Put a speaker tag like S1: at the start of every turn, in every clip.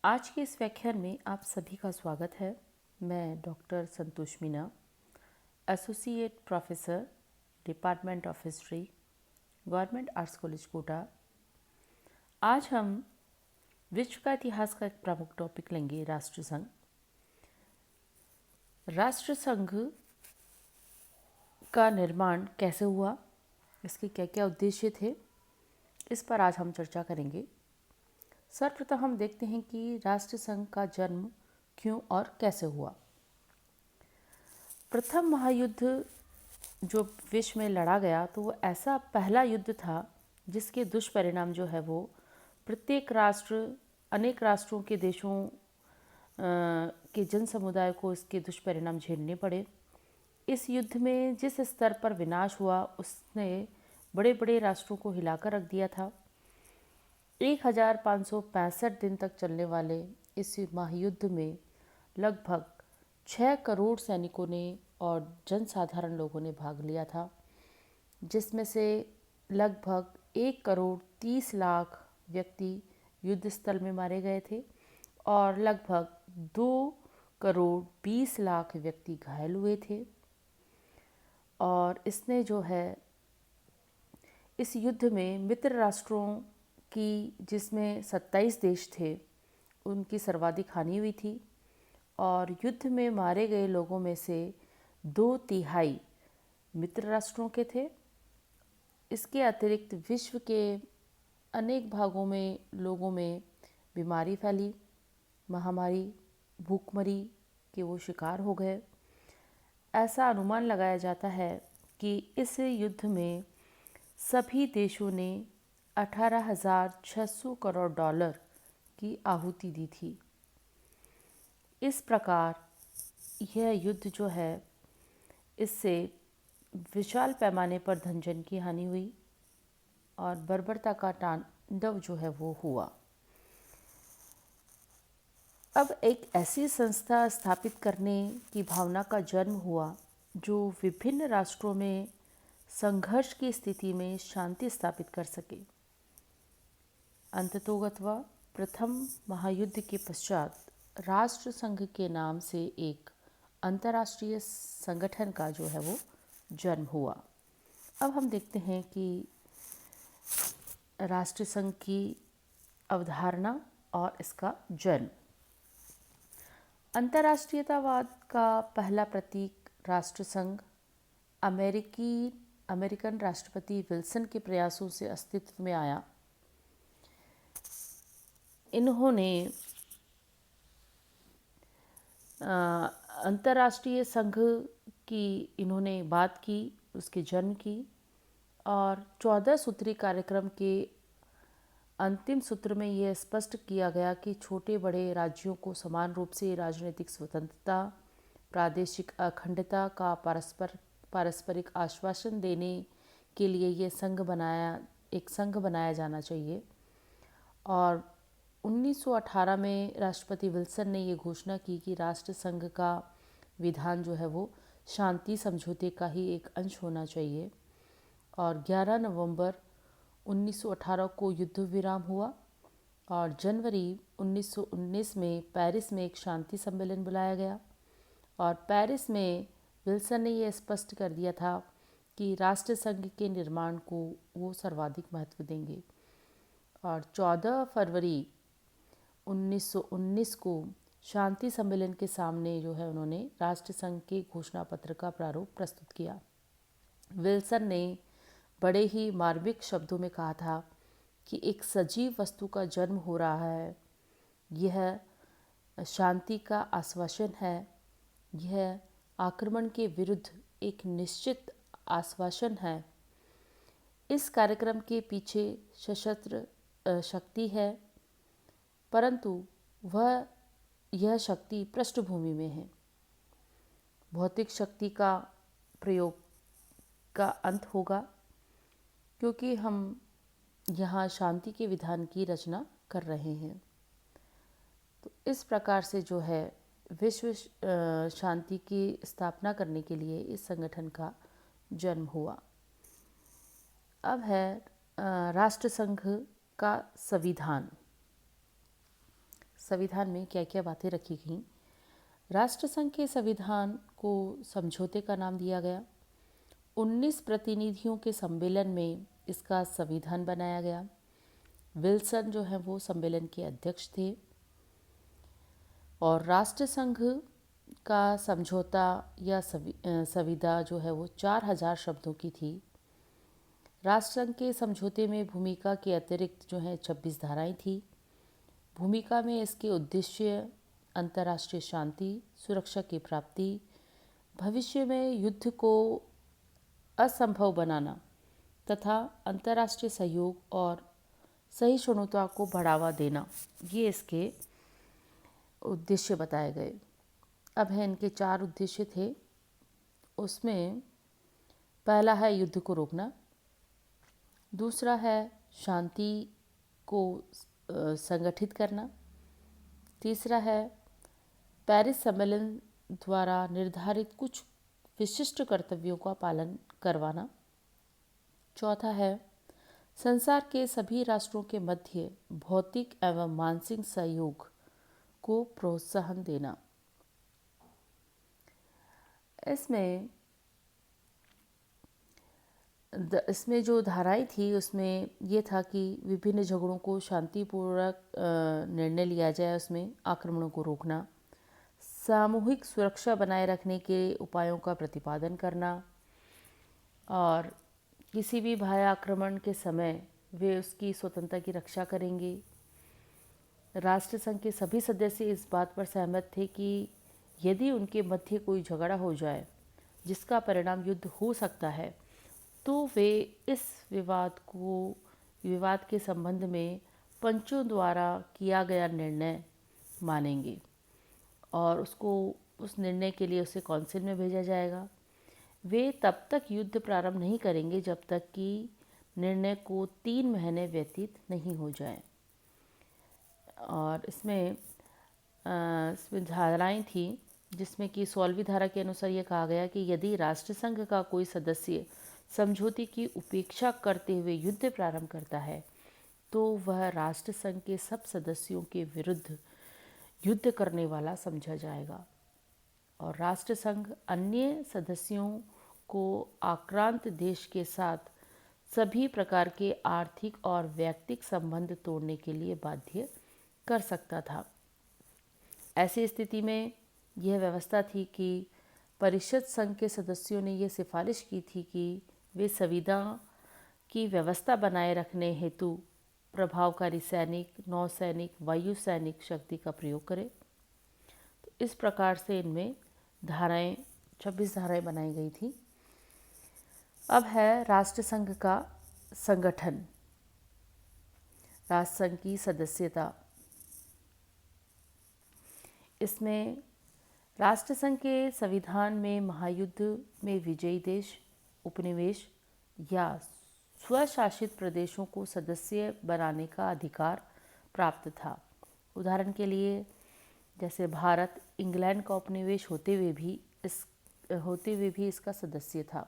S1: आज के इस व्याख्यान में आप सभी का स्वागत है। मैं doctor Santosh Meena, associate professor, department of history, government arts college Kota. आज हम विश्व का इतिहास का एक प्रमुख टॉपिक लेंगे, राष्ट्रसंघ। राष्ट्रसंघ का निर्माण कैसे हुआ, इसके क्या क्या उद्देश्य थे, इस पर आज हम चर्चा करेंगे। सर्वप्रथम हम देखते हैं कि राष्ट्रसंघ का जन्म क्यों और कैसे हुआ। प्रथम महायुद्ध जो विश्व में लड़ा गया, तो वो ऐसा पहला युद्ध था जिसके दुष्परिणाम जो है वो प्रत्येक राष्ट्र, अनेक राष्ट्रों के देशों के जन समुदाय को इसके दुष्परिणाम झेलने पड़े। इस युद्ध में जिस स्तर पर विनाश हुआ, उसने बड़े बड़े राष्ट्रों को हिलाकर रख दिया था। 1565 दिन तक चलने वाले इस महायुद्ध में लगभग 6 करोड़ सैनिकों ने और जनसाधारण लोगों ने भाग लिया था, जिसमें से लगभग 1 करोड़ 30 लाख व्यक्ति युद्ध स्थल में मारे गए थे और लगभग 2 करोड़ 20 लाख व्यक्ति घायल हुए थे। और इसने जो है इस युद्ध में मित्र राष्ट्रों की, जिसमें 27 देश थे, उनकी सर्वाधिक हानि हुई थी और युद्ध में मारे गए लोगों में से 2/3 मित्र राष्ट्रों के थे। इसके अतिरिक्त विश्व के अनेक भागों में लोगों में बीमारी फैली, महामारी, भूखमरी के वो शिकार हो गए। ऐसा अनुमान लगाया जाता है कि इस युद्ध में सभी देशों ने 18,600 करोड़ डॉलर की आहुति दी थी। इस प्रकार यह युद्ध जो है, इससे विशाल पैमाने पर धनजन की हानि हुई और बर्बरता का तांडव जो है वो हुआ। अब एक ऐसी संस्था स्थापित करने की भावना का जन्म हुआ जो विभिन्न राष्ट्रों में संघर्ष की स्थिति में शांति स्थापित कर सके। अंततोगत्वा प्रथम महायुद्ध के पश्चात राष्ट्रसंघ के नाम से एक अंतर्राष्ट्रीय संगठन का जो है वो जन्म हुआ। अब हम देखते हैं कि राष्ट्रसंघ की अवधारणा और इसका जन्म। अंतर्राष्ट्रीयतावाद का पहला प्रतीक राष्ट्रसंघ अमेरिकन राष्ट्रपति विल्सन के प्रयासों से अस्तित्व में आया। इन्होंने अंतर्राष्ट्रीय संघ की इन्होंने बात की, उसके जन्म की, और 14 सूत्री कार्यक्रम के अंतिम सूत्र में यह स्पष्ट किया गया कि छोटे बड़े राज्यों को समान रूप से राजनीतिक स्वतंत्रता, प्रादेशिक अखंडता का पारस्परिक आश्वासन देने के लिए एक संघ बनाया जाना चाहिए। और 1918 में राष्ट्रपति विल्सन ने ये घोषणा की कि राष्ट्रसंघ का विधान जो है वो शांति समझौते का ही एक अंश होना चाहिए। और 11 नवंबर 1918 को युद्ध विराम हुआ और जनवरी 1919 में पेरिस में एक शांति सम्मेलन बुलाया गया और पेरिस में विल्सन ने यह स्पष्ट कर दिया था कि राष्ट्रसंघ के निर्माण को वो सर्वाधिक महत्व देंगे। और 14 फरवरी 1919 को शांति सम्मेलन के सामने जो है उन्होंने राष्ट्रसंघ के घोषणा पत्र का प्रारूप प्रस्तुत किया। विल्सन ने बड़े ही मार्मिक शब्दों में कहा था कि एक सजीव वस्तु का जन्म हो रहा है, यह शांति का आश्वासन है, यह आक्रमण के विरुद्ध एक निश्चित आश्वासन है। इस कार्यक्रम के पीछे सशस्त्र शक्ति है, परंतु यह शक्ति पृष्ठभूमि में है। भौतिक शक्ति का प्रयोग का अंत होगा, क्योंकि हम यहाँ शांति के विधान की रचना कर रहे हैं। तो इस प्रकार से जो है विश्व शांति की स्थापना करने के लिए इस संगठन का जन्म हुआ। अब है राष्ट्रसंघ का संविधान। संविधान में क्या क्या बातें रखी गईं। राष्ट्रसंघ के संविधान को समझौते का नाम दिया गया। 19 प्रतिनिधियों के सम्मेलन में इसका संविधान बनाया गया। विल्सन जो है वो सम्मेलन के अध्यक्ष थे। और राष्ट्रसंघ का समझौता या संविदा जो है वो 4000 शब्दों की थी। राष्ट्रसंघ के समझौते में भूमिका के अतिरिक्त जो है 26 धाराएं थी। भूमिका में इसके उद्देश्य अंतर्राष्ट्रीय शांति, सुरक्षा की प्राप्ति, भविष्य में युद्ध को असंभव बनाना तथा अंतर्राष्ट्रीय सहयोग और सहिष्णुता को बढ़ावा देना, ये इसके उद्देश्य बताए गए। अब है इनके 4 उद्देश्य थे। उसमें पहला है युद्ध को रोकना, दूसरा है शांति को संगठित करना, तीसरा है पेरिस सम्मेलन द्वारा निर्धारित कुछ विशिष्ट कर्तव्यों का पालन करवाना, चौथा है संसार के सभी राष्ट्रों के मध्य भौतिक एवं मानसिक सहयोग को प्रोत्साहन देना। इसमें जो धाराएं थी उसमें ये था कि विभिन्न झगड़ों को शांतिपूर्वक निर्णय लिया जाए, उसमें आक्रमणों को रोकना, सामूहिक सुरक्षा बनाए रखने के उपायों का प्रतिपादन करना और किसी भी बाह्य आक्रमण के समय वे उसकी स्वतंत्रता की रक्षा करेंगे। राष्ट्रसंघ के सभी सदस्य इस बात पर सहमत थे कि यदि उनके मध्य कोई झगड़ा हो जाए जिसका परिणाम युद्ध हो सकता है तो वे इस विवाद के संबंध में पंचों द्वारा किया गया निर्णय मानेंगे और उस निर्णय के लिए उसे काउंसिल में भेजा जाएगा। वे तब तक युद्ध प्रारंभ नहीं करेंगे जब तक कि निर्णय को 3 महीने व्यतीत नहीं हो जाए। और इसमें धाराएं थी जिसमें कि 16वीं धारा के अनुसार यह कहा गया कि यदि राष्ट्रसंघ का कोई सदस्य समझौते की उपेक्षा करते हुए युद्ध प्रारंभ करता है तो वह राष्ट्रसंघ के सब सदस्यों के विरुद्ध युद्ध करने वाला समझा जाएगा और राष्ट्रसंघ अन्य सदस्यों को आक्रांत देश के साथ सभी प्रकार के आर्थिक और व्यक्तिगत संबंध तोड़ने के लिए बाध्य कर सकता था। ऐसी स्थिति में यह व्यवस्था थी कि परिषद संघ के सदस्यों ने यह सिफारिश की थी कि वे संविदा की व्यवस्था बनाए रखने हेतु प्रभावकारी सैनिक, नौसैनिक, वायु सैनिक शक्ति का प्रयोग करें। तो इस प्रकार से इनमें 26 धाराएं बनाई गई थी। अब है राष्ट्रसंघ का संगठन, राष्ट्रसंघ की सदस्यता। इसमें राष्ट्रसंघ के संविधान में महायुद्ध में विजयी देश, उपनिवेश या स्वशासित प्रदेशों को सदस्य बनाने का अधिकार प्राप्त था। उदाहरण के लिए जैसे भारत इंग्लैंड का उपनिवेश होते हुए भी इसका सदस्य था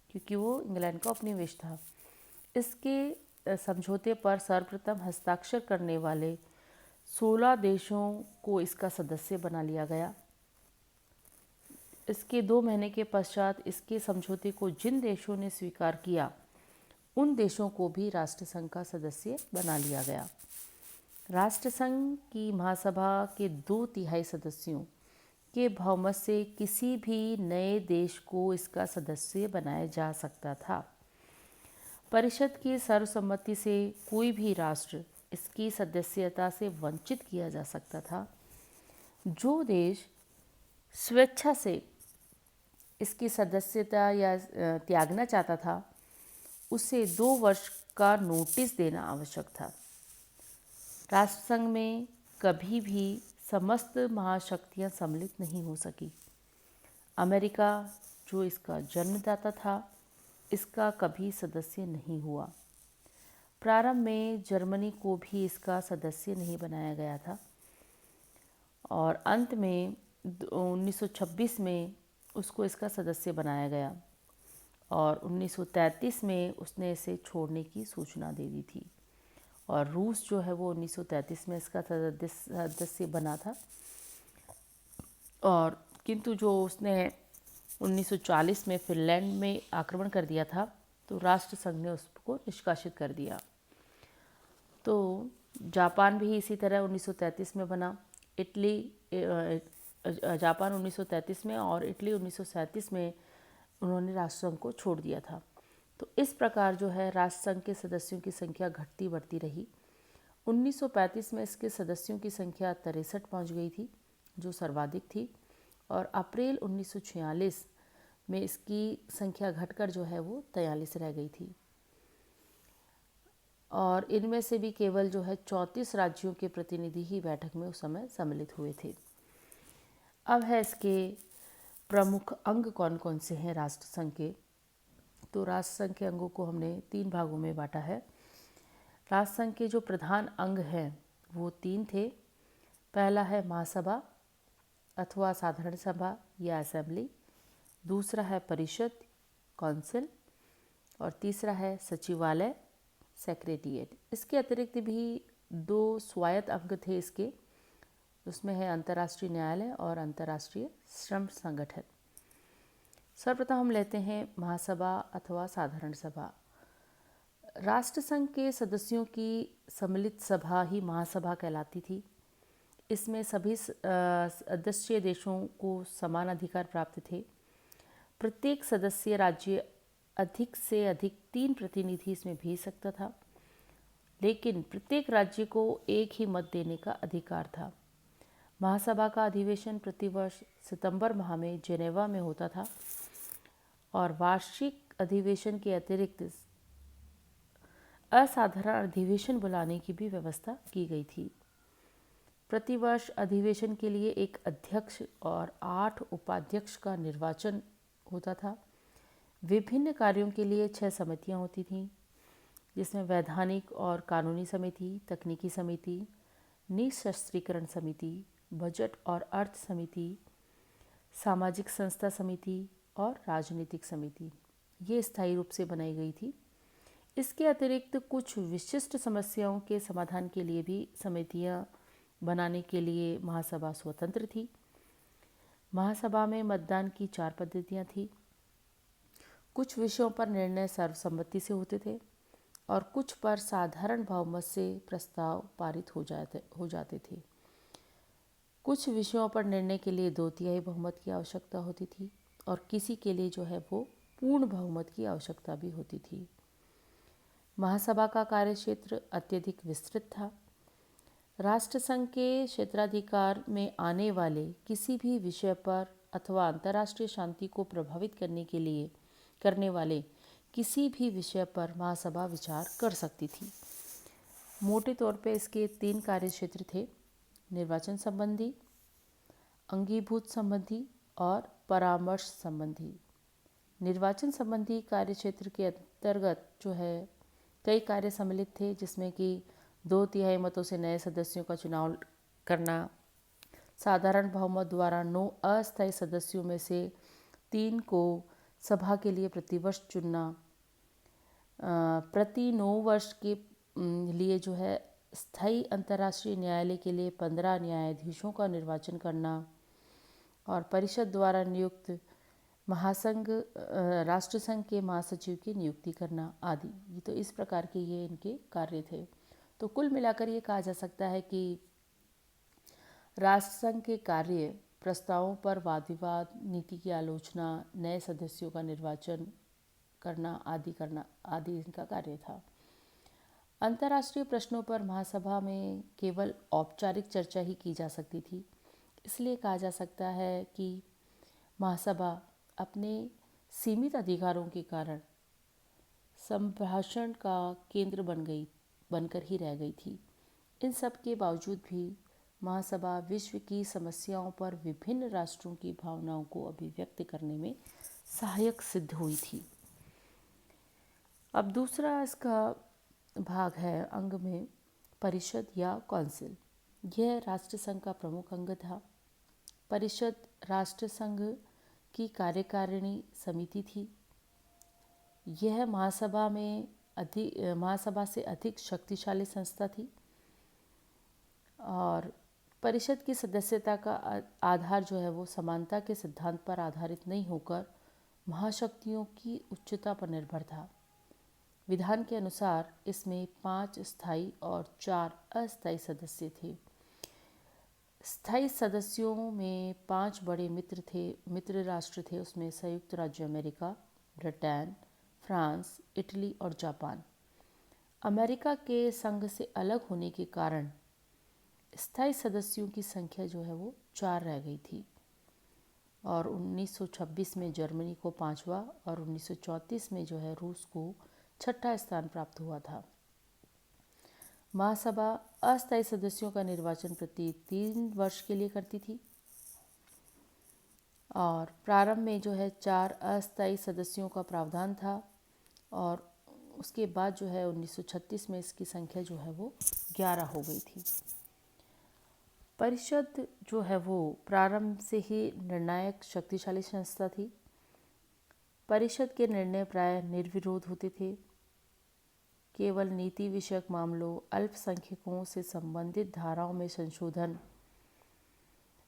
S1: क्योंकि वो इंग्लैंड का उपनिवेश था। इसके समझौते पर सर्वप्रथम हस्ताक्षर करने वाले 16 देशों को इसका सदस्य बना लिया गया। इसके 2 महीने के पश्चात इसके समझौते को जिन देशों ने स्वीकार किया उन देशों को भी राष्ट्रसंघ का सदस्य बना लिया गया। राष्ट्रसंघ की महासभा के 2/3 सदस्यों के बहुमत से किसी भी नए देश को इसका सदस्य बनाया जा सकता था। परिषद की सर्वसम्मति से कोई भी राष्ट्र इसकी सदस्यता से वंचित किया जा सकता था। जो देश स्वेच्छा से इसकी सदस्यता या त्यागना चाहता था उसे 2 वर्ष का नोटिस देना आवश्यक था। राष्ट्रसंघ में कभी भी समस्त महाशक्तियां सम्मिलित नहीं हो सकी। अमेरिका जो इसका जन्मदाता था इसका कभी सदस्य नहीं हुआ। प्रारंभ में जर्मनी को भी इसका सदस्य नहीं बनाया गया था और अंत में 1926 में उसको इसका सदस्य बनाया गया और 1933 में उसने इसे छोड़ने की सूचना दे दी थी और रूस जो है वो 1933 में इसका सदस्य बना था। और किंतु जो उसने 1940 में फिनलैंड में आक्रमण कर दिया था, तो राष्ट्र संघ ने उसको निष्कासित कर दिया। तो जापान भी इसी तरह 1933 में बना। इटली जापान 1933 में और इटली 1937 में उन्होंने राष्ट्रसंघ को छोड़ दिया था। तो इस प्रकार जो है राष्ट्रसंघ के सदस्यों की संख्या घटती बढ़ती रही। 1935 में इसके सदस्यों की संख्या 63 पहुंच गई थी, जो सर्वाधिक थी। और अप्रैल 1946 में इसकी संख्या घटकर जो है वो 43 रह गई थी। और इनमें से भी केवल जो है 34 राज्यों के प्रतिनिधि ही बैठक में उस समय सम्मिलित हुए थे। अब है इसके प्रमुख अंग कौन कौन से हैं राष्ट्रसंघ के। तो राष्ट्रसंघ के अंगों को हमने 3 भागों में बांटा है। राष्ट्रसंघ के जो प्रधान अंग हैं वो 3 थे। पहला है महासभा अथवा साधारण सभा या असेंबली, दूसरा है परिषद काउंसिल, और तीसरा है सचिवालय सेक्रेटेरिएट। इसके अतिरिक्त भी 2 स्वायत्त अंग थे इसके, उसमें है अंतर्राष्ट्रीय न्यायालय और अंतर्राष्ट्रीय श्रम संगठन। सर्वप्रथम हम लेते हैं महासभा अथवा साधारण सभा। राष्ट्रसंघ के सदस्यों की सम्मिलित सभा ही महासभा कहलाती थी। इसमें सभी सदस्य देशों को समान अधिकार प्राप्त थे। प्रत्येक सदस्य राज्य अधिक से अधिक 3 प्रतिनिधि इसमें भेज सकता था, लेकिन प्रत्येक राज्य को एक ही मत देने का अधिकार था। महासभा का अधिवेशन प्रतिवर्ष सितंबर माह में जेनेवा में होता था और वार्षिक अधिवेशन के अतिरिक्त असाधारण अधिवेशन बुलाने की भी व्यवस्था की गई थी। प्रतिवर्ष अधिवेशन के लिए एक अध्यक्ष और 8 उपाध्यक्ष का निर्वाचन होता था। विभिन्न कार्यों के लिए 6 समितियां होती थीं, जिसमें वैधानिक और कानूनी समिति, तकनीकी समिति, निशस्त्रीकरण समिति, बजट और अर्थ समिति, सामाजिक संस्था समिति और राजनीतिक समिति ये स्थायी रूप से बनाई गई थी। इसके अतिरिक्त कुछ विशिष्ट समस्याओं के समाधान के लिए भी समितियां बनाने के लिए महासभा स्वतंत्र थी। महासभा में मतदान की 4 पद्धतियां थी। कुछ विषयों पर निर्णय सर्वसम्मति से होते थे और कुछ पर साधारण बहुमत से प्रस्ताव पारित हो जाते थे। कुछ विषयों पर निर्णय के लिए 2/3 बहुमत की आवश्यकता होती थी और किसी के लिए जो है वो पूर्ण बहुमत की आवश्यकता भी होती थी। महासभा का कार्यक्षेत्र अत्यधिक विस्तृत था। राष्ट्रसंघ के क्षेत्राधिकार में आने वाले किसी भी विषय पर अथवा अंतर्राष्ट्रीय शांति को प्रभावित करने वाले किसी भी विषय पर महासभा विचार कर सकती थी। मोटे तौर पे इसके 3 कार्यक्षेत्र थे: निर्वाचन संबंधी, अंगीभूत संबंधी और परामर्श संबंधी। निर्वाचन संबंधी कार्यक्षेत्र के अंतर्गत जो है कई कार्य सम्मिलित थे, जिसमें कि 2/3 मतों से नए सदस्यों का चुनाव करना, साधारण बहुमत द्वारा 9 अस्थायी सदस्यों में से 3 को सभा के लिए प्रतिवर्ष चुनना, प्रति 9 वर्ष के लिए जो है स्थायी अंतर्राष्ट्रीय न्यायालय के लिए 15 न्यायाधीशों का निर्वाचन करना और परिषद द्वारा नियुक्त महासंघ राष्ट्रसंघ के महासचिव की नियुक्ति करना आदि। ये तो इस प्रकार के ये इनके कार्य थे। तो कुल मिलाकर ये कहा जा सकता है कि राष्ट्रसंघ के कार्य प्रस्तावों पर वाद विवाद, नीति की आलोचना, नए सदस्यों का निर्वाचन करना आदि इनका कार्य था। अंतर्राष्ट्रीय प्रश्नों पर महासभा में केवल औपचारिक चर्चा ही की जा सकती थी। इसलिए कहा जा सकता है कि महासभा अपने सीमित अधिकारों के कारण संभाषण का केंद्र बनकर ही रह गई थी। इन सब के बावजूद भी महासभा विश्व की समस्याओं पर विभिन्न राष्ट्रों की भावनाओं को अभिव्यक्त करने में सहायक सिद्ध हुई थी। अब दूसरा इसका भाग है अंग में परिषद या काउंसिल। यह राष्ट्रसंघ का प्रमुख अंग था। परिषद राष्ट्रसंघ की कार्यकारिणी समिति थी। यह महासभा में महासभा से अधिक शक्तिशाली संस्था थी और परिषद की सदस्यता का आधार जो है वो समानता के सिद्धांत पर आधारित नहीं होकर महाशक्तियों की उच्चता पर निर्भर था। विधान के अनुसार इसमें 5 स्थायी और 4 अस्थायी सदस्य थे। स्थायी सदस्यों में 5 बड़े मित्र राष्ट्र थे। उसमें संयुक्त राज्य अमेरिका, ब्रिटेन, फ्रांस, इटली और जापान। अमेरिका के संघ से अलग होने के कारण स्थायी सदस्यों की संख्या जो है वो 4 रह गई थी और 1926 में जर्मनी को 5वां और 1934 में जो है रूस को 6ठा स्थान प्राप्त हुआ था। महासभा अस्थायी सदस्यों का निर्वाचन प्रति 3 वर्ष के लिए करती थी और प्रारंभ में जो है 4 अस्थायी सदस्यों का प्रावधान था और उसके बाद जो है 1936 में इसकी संख्या जो है वो 11 हो गई थी। परिषद जो है वो प्रारंभ से ही निर्णायक शक्तिशाली संस्था थी। परिषद के निर्णय प्राय निर्विरोध होते थे। केवल नीति विषयक मामलों, अल्पसंख्यकों से संबंधित धाराओं में संशोधन,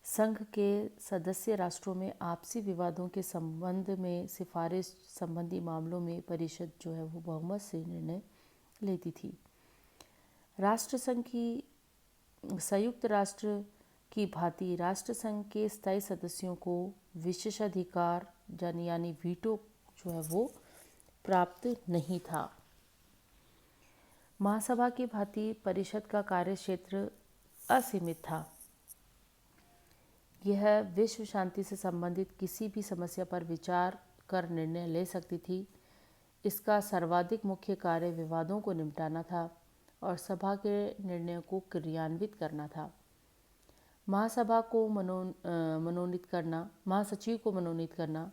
S1: संघ के सदस्य राष्ट्रों में आपसी विवादों के संबंध में सिफारिश संबंधी मामलों में परिषद जो है वो बहुमत से निर्णय लेती थी। राष्ट्रसंघ की संयुक्त राष्ट्र की भांति राष्ट्रसंघ के स्थायी सदस्यों को विशेषाधिकार यानी वीटो जो है वो प्राप्त नहीं था। महासभा की भांति परिषद का कार्य क्षेत्र असीमित था। यह विश्व शांति से संबंधित किसी भी समस्या पर विचार कर निर्णय ले सकती थी। इसका सर्वाधिक मुख्य कार्य विवादों को निपटाना था और सभा के निर्णयों को क्रियान्वित करना था। महासभा को महासचिव को मनोनीत करना,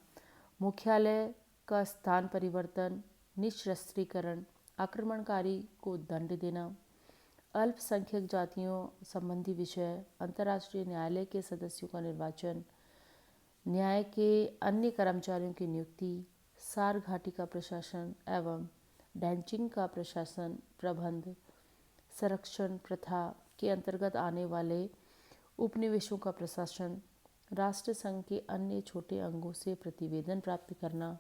S1: मुख्यालय का स्थान परिवर्तन, निःशस्त्रीकरण, आक्रमणकारी को दंड देना, अल्पसंख्यक जातियों संबंधी विषय, अंतर्राष्ट्रीय न्यायालय के सदस्यों का निर्वाचन, न्याय के अन्य कर्मचारियों की नियुक्ति, सार घाटी का प्रशासन एवं डैंचिंग का प्रशासन प्रबंध, संरक्षण प्रथा के अंतर्गत आने वाले उपनिवेशों का प्रशासन, राष्ट्रसंघ के अन्य छोटे अंगों से प्रतिवेदन प्राप्त करना,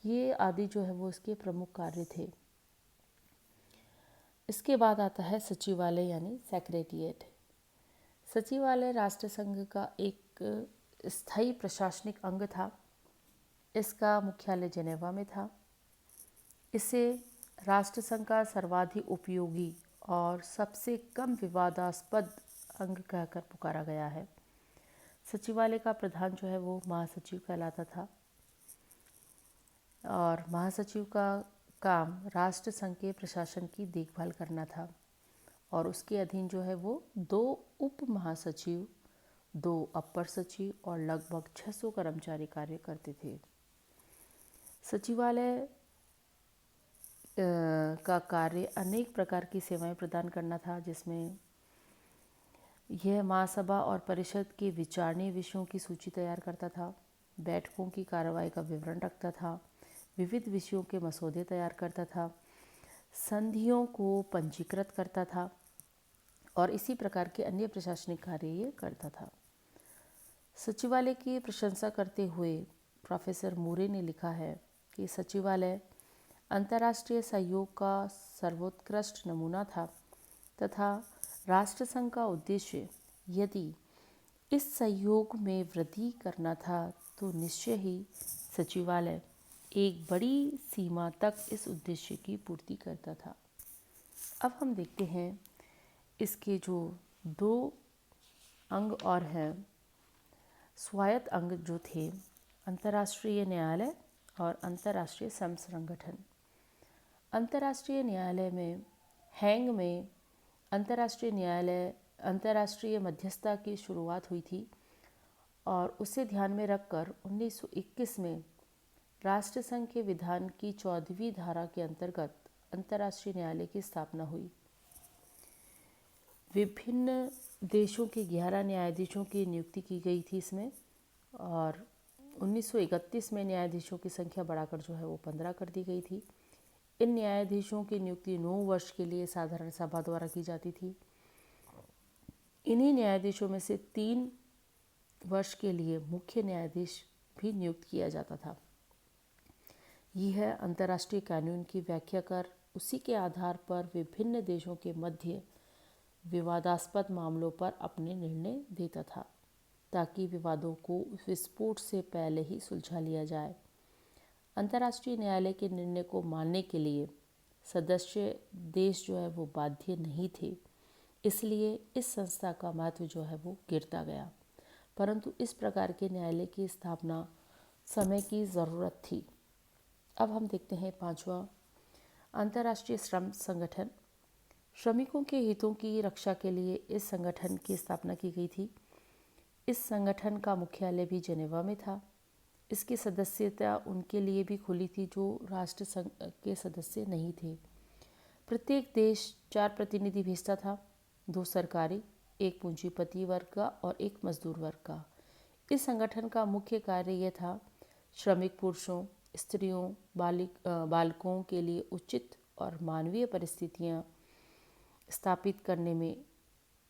S1: ये आदि जो है वो इसके प्रमुख कार्य थे। इसके बाद आता है सचिवालय यानी सेक्रेटेरिएट। सचिवालय राष्ट्रसंघ का एक स्थायी प्रशासनिक अंग था। इसका मुख्यालय जेनेवा में था। इसे राष्ट्रसंघ का सर्वाधिक उपयोगी और सबसे कम विवादास्पद अंग कहकर पुकारा गया है। सचिवालय का प्रधान जो है वो महासचिव कहलाता था और महासचिव का काम राष्ट्रसंघ के प्रशासन की देखभाल करना था और उसके अधीन जो है वो 2 उप महासचिव, 2 अपर सचिव और लगभग 600 कर्मचारी कार्य करते थे। सचिवालय का कार्य अनेक प्रकार की सेवाएं प्रदान करना था, जिसमें यह महासभा और परिषद के विचारणीय विषयों की सूची तैयार करता था, बैठकों की कार्रवाई का विवरण रखता था, विविध विषयों के मसौदे तैयार करता था, संधियों को पंजीकृत करता था और इसी प्रकार के अन्य प्रशासनिक कार्य ये करता था। सचिवालय की प्रशंसा करते हुए प्रोफेसर मूरे ने लिखा है कि सचिवालय अंतर्राष्ट्रीय सहयोग का सर्वोत्कृष्ट नमूना था तथा राष्ट्रसंघ का उद्देश्य यदि इस सहयोग में वृद्धि करना था तो निश्चय ही सचिवालय एक बड़ी सीमा तक इस उद्देश्य की पूर्ति करता था। अब हम देखते हैं इसके जो 2 अंग और हैं, स्वायत्त अंग जो थे, अंतर्राष्ट्रीय न्यायालय और अंतर्राष्ट्रीय श्रम संगठन। अंतर्राष्ट्रीय न्यायालय में हैंग में अंतर्राष्ट्रीय मध्यस्थता की शुरुआत हुई थी और उसे ध्यान में रखकर 1921 में राष्ट्रसंघ के विधान की 14वीं धारा के अंतर्गत अंतर्राष्ट्रीय न्यायालय की स्थापना हुई। विभिन्न देशों के 11 न्यायाधीशों की नियुक्ति की गई थी इसमें और 1931 में न्यायाधीशों की संख्या बढ़ाकर जो है वो 15 कर दी गई थी। इन न्यायाधीशों की नियुक्ति 9 वर्ष के लिए साधारण सभा द्वारा की जाती थी। इन्हीं न्यायाधीशों में से 3 वर्ष के लिए मुख्य न्यायाधीश भी नियुक्त किया जाता था। यह अंतर्राष्ट्रीय कानून की व्याख्या कर उसी के आधार पर विभिन्न देशों के मध्य विवादास्पद मामलों पर अपने निर्णय देता था, ताकि विवादों को विस्फोट से पहले ही सुलझा लिया जाए। अंतर्राष्ट्रीय न्यायालय के निर्णय को मानने के लिए सदस्य देश जो है वो बाध्य नहीं थे, इसलिए इस संस्था का महत्व जो है वो गिरता गया। परंतु इस प्रकार के न्यायालय की स्थापना समय की ज़रूरत थी। अब हम देखते हैं 5वां, अंतर्राष्ट्रीय श्रम संगठन। श्रमिकों के हितों की रक्षा के लिए इस संगठन की स्थापना की गई थी। इस संगठन का मुख्यालय भी जेनेवा में था। इसकी सदस्यता उनके लिए भी खुली थी जो राष्ट्र संघ के सदस्य नहीं थे। प्रत्येक देश 4 प्रतिनिधि भेजता था, 2 सरकारी, 1 पूंजीपति वर्ग का और 1 मजदूर वर्ग का। इस संगठन का मुख्य कार्य यह था श्रमिक पुरुषों, स्त्रियों, बालकों के लिए उचित और मानवीय परिस्थितियां स्थापित करने में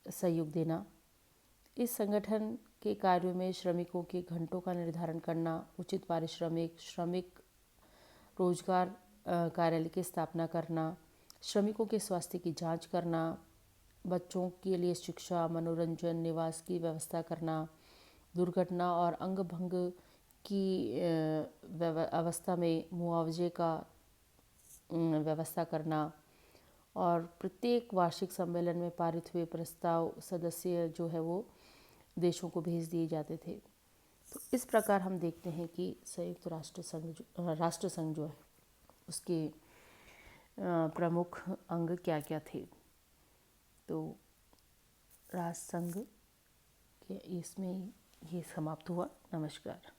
S1: सहयोग देना। इस संगठन के कार्यों में श्रमिकों के घंटों का निर्धारण करना, उचित पारिश्रमिक, श्रमिक रोजगार कार्यालय की स्थापना करना, श्रमिकों के स्वास्थ्य की जांच करना, बच्चों के लिए शिक्षा, मनोरंजन, निवास की व्यवस्था करना, दुर्घटना और अंग भंग की अवस्था में मुआवजे का व्यवस्था करना, और प्रत्येक वार्षिक सम्मेलन में पारित हुए प्रस्ताव सदस्य जो है वो देशों को भेज दिए जाते थे। तो इस प्रकार हम देखते हैं कि संयुक्त राष्ट्र संघ जो है उसके प्रमुख अंग क्या क्या थे। तो राष्ट्र संघ के इसमें ये समाप्त हुआ। नमस्कार।